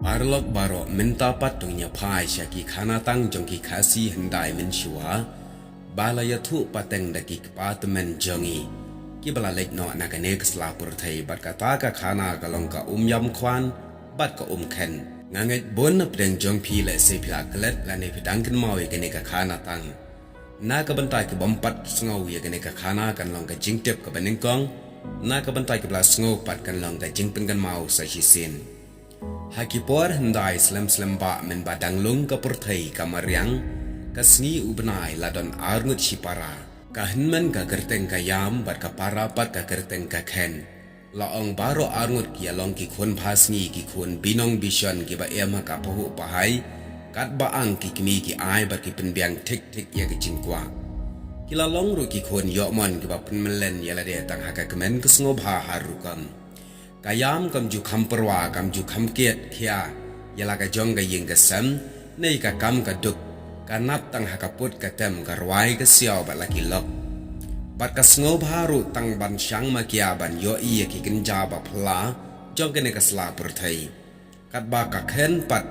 Arlok baro minta patungnya pai syaki khana tang jongki khasi hendai mensyua balaya thu pateng daki departemen jongi ki bala lek no nakane kesla purthai bat kata ka khana kalong ka yam khwan bat ka khen nganget bon preng jong phi le se phia klet la ne phidang kin mawi kene ka khana tang na ka bantai ka bompat sngo ye kene ka khana kan long ka jingtep ka baning kong na ka bantai ka bla sngo pat kan long ka jingpen kan mau sa hisin Hakipor hendai slam ba men badang lung ka purthai ka mariang kasni ubnai ladon arngut sipara ka hinman ka gerteng ka yam bat ka para pat ka gerteng ka khen laong baro arngut ki along ki khon phasni ki khon binong bishon ki ba ema ka pahu pahai kat ba ang ki kmi ki ai bat ki penbiang tik ya ki jingkwa kila long ru ki khon yomon ki ba penmelen yala de tang haka kemen kesngo bha harukam Kayam kam ju kamperwa kam ju kamkiet kia yala ka jong ka ying ka sam nei ka kam ka duk ka nap tang hakaput ka tem ka rwai ka siaw ba laki lok bat ka sngo bharu tang ban syang ma kia ban yo i ki kinja ba phla jong ka ne ka sla purthai kat ba ka khen pat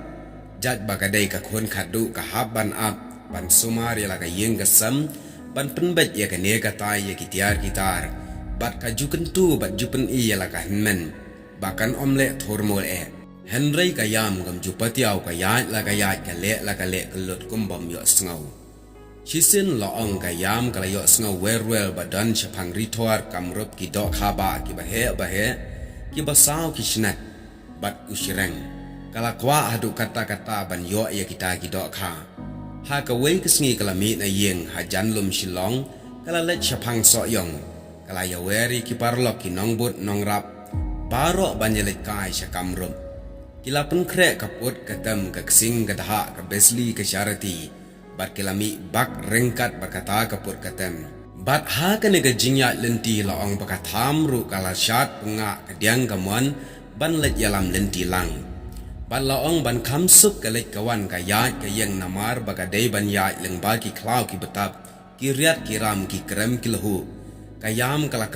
jat ba ka dei ka khon khadu ka hab ban ap ban sumar yala ka ying ka sam ban penbet ya ka ne ka tai ya ki tiar gitar bat ka juken tu bat jupen i yala ka hinmen bakan omle thormol Henry ka yam gam jupatiaw ka yat la ka le kelut kumbam yo sngaw Shisin laong ka yam ka yo sngaw werwel badan chapang rituar kamrup ki dok khaba ki bahe ki basaw ki shnat bat usireng kala kwa hadu kata ban yo ya kita ki dok kha ha ka wei kisngi kala mi na yeng ha janlum shilong kala let chapang so yong kala ya weri ki parlok ki nongbut nongrap baro banyelet kai syakamrum kila penkrek kaput katam kaksing kadha ka besli ka syarati bat kilami bak rengkat bakata kaput katam bat ha kane ga jingya lenti laong bakatham ru kala syat penga kadiang kamuan ban let yalam lenti lang ban laong ban khamsuk kalet kawan ka yat ka yang namar bakadei ban yat leng bagi klau ki betap ki riat ki ram ki krem ki lahu kayam kala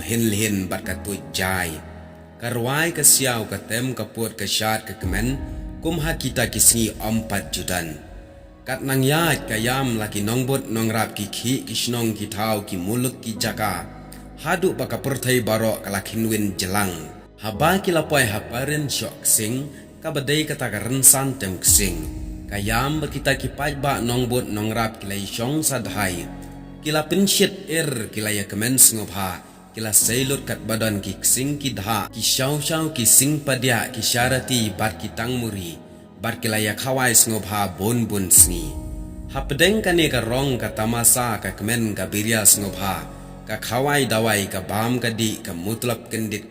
hin bat katui jai karwai ka siaw ka tem ka put ka syat ka kemen kumha kita kisngi 4 judan kat nang yat kayam laki nongbut nongrap ki kisnong ki thau ki muluk ki jaka hadu baka purthai baro kala kinwin jelang haba ki lapoi haparin syok sing ka badai kata ka rensan tem sing kayam kita ki pajba nongbut nongrap ki lai syong sadhai kila pensyit kila ya kemen ngobha kila seilut kat badan ki sing ki dha ki shaw ki sing padya ki syarati bat ki tangmuri bat kila ya khawai ngobha bun sngi hapdeng kane ka rong ka tamasa ka kemen ka birya ngobha ka khawai dawai ka bam ka di ka mutlap kendit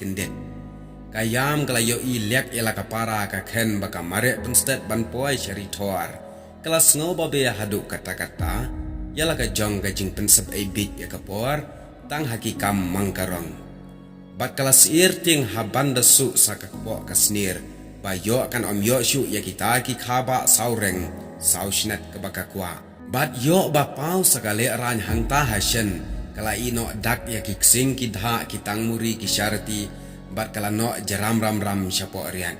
kayam kala yo i lek ela ka para ka khen baka mare penstet ban poi syaritor kala ngoba be hadu kata yala ka jong ka jing pensep bit ya kapor tang hakikam mangkarong bat kala sir ting habanda su sa ka po ka snir ba yo kan om yo shu ya kita ki khaba saureng saushnat ka baka kwa bat yo ba pau sakale ran hangta hashen kala ino dak ya ki sing ki dha ki tangmuri ki syarati bat kala no jaram ram syapo rian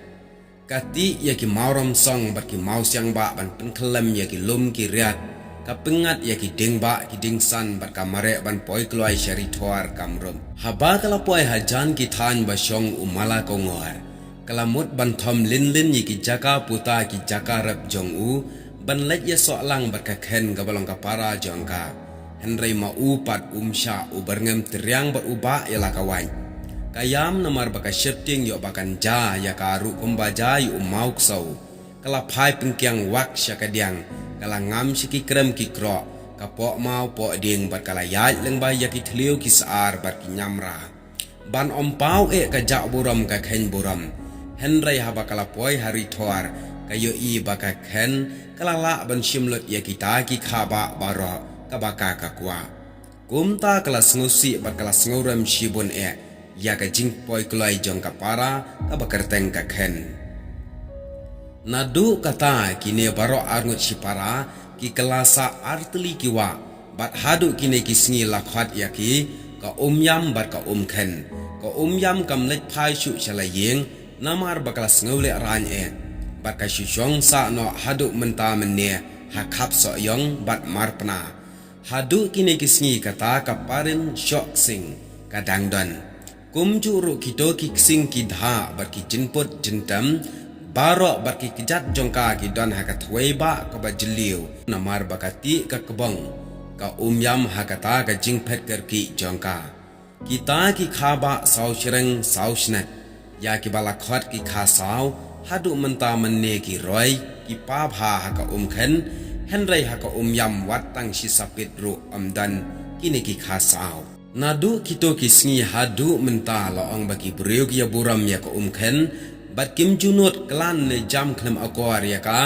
kati ya ki mauram song bat ki mau siang ba ban penkelem ya ki lum ki riat kapengat ya ki dingba ki dingsan bat kamare ban poi kluai syaritor kamrum haba kala poi hajan ki than ba syong umala kongor kalamut ban thom lin yi ki jaka puta ki jaka rap jong u ban let ya so lang bat ka khen ka balong ka para jong ka henry ma u pat sha u berngem triang bat uba ya la kawai kayam namar baka shifting yo bakan ja ya karu kumbaja yu mauk sau kala phai pengkyang wak syakadiang kala ngam siki krem ki kro kapok mau po ding bat kala yat leng ba ya ki thliu ki saar bat ki nyamra ban ompau ka jak buram ka khen buram henry haba kala poi hari thor kayo i baka khen kala la ban shimlut ya kita ki khaba baro ka baka ka kwa kumta kala sngusi bat kala snguram shibun ya ka jing poi klai jong ka para ka bakerteng ka khen Nadu kata kini baro arngut sipara ki kelasa arteli kiwa bat hadu kini kisngi lakhwat yaki ka yam bat ka khen ka yam kam let phai shu chala yeng namar bakala sngle ran bat ka shushong sa no hadu menta menne hakap so yong bat marpna hadu kine kisngi kata kaparin shok sing kadang don kumju ru kito ki sing ki dha bat ki jinput jintam baro bat ki kijat jongka ki don hakat weba ka ba jiliu namar bakati ka kebong ka yam hakata ka jingpet ker ki jongka kita ki khaba sau shireng sau shnat ya ki bala khot ki kha sau hadu menta menne ki roi ki pa bha haka khen henrei haka yam wat tang shi sapit ru amdan kini ki kha sau nadu kito ki sngi hadu menta lo ong bagi breu ki buram ya ka khen bat kim junot klan ne jam khlem akor ya ka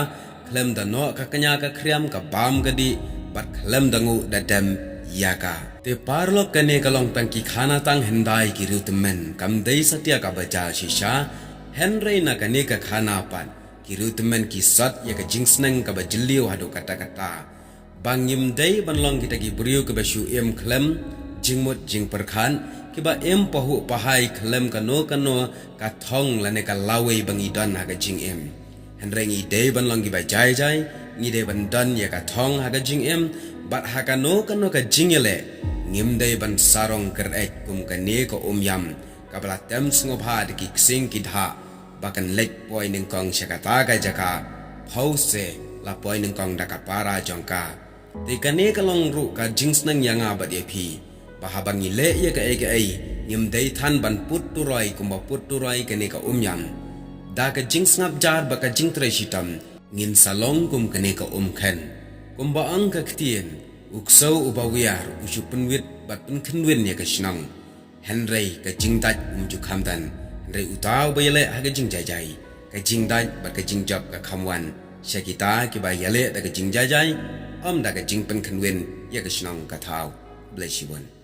khlem da no ka kanya ka khriam ka bam gadi bat khlem dangu da dem ya ka te parlo kane kalong tang ki khana tang hendai ki rutemen kam dei satya ka baja shisha henrei na kane ka khana pan ki rutemen ki sat ya ka jingsneng ka ba jiliu hadu kata kata bangim dei banlong kita ki breu ka ba shu em khlem jingmut jing perkhan ki ba em pahu pahai khlem kano ka thong lane ka lawe bangi don ha ka jing em henrei ngi dei banlong ki ba jai jai ngi dei ban don ya ka thong ha ka jing em bat ha ka no ka jingele ngim dei ban sarong ker ek kum ka ne ko yam ka bla tem sngo pha de ki sing ki dha bakan lek poi ning kong shakata ka jaka phause la poi ning kong da ka para jongka te ka ne ka long ru ka jingsnang yanga ba de phi pahabangi le ye ka ai ngim dei than ban put tu roi kum ba put tu roi ka ne ka yam da ka jingsngap jar ba ka jingtre shitam ngin salong kum ka ne ka khen kum ba ang ka ktien uksau ubawiar usupunwit bat pun khenwin ya ka shnang henrei ka jingdat ju khamdan henrei utaw bayale ha ka jingjajai ka jingdat ba ka jingjab ka khamwan shakita ki ba yale da ka jingjajai da ka jingpen khenwin ya ka shnang ka thau bless you one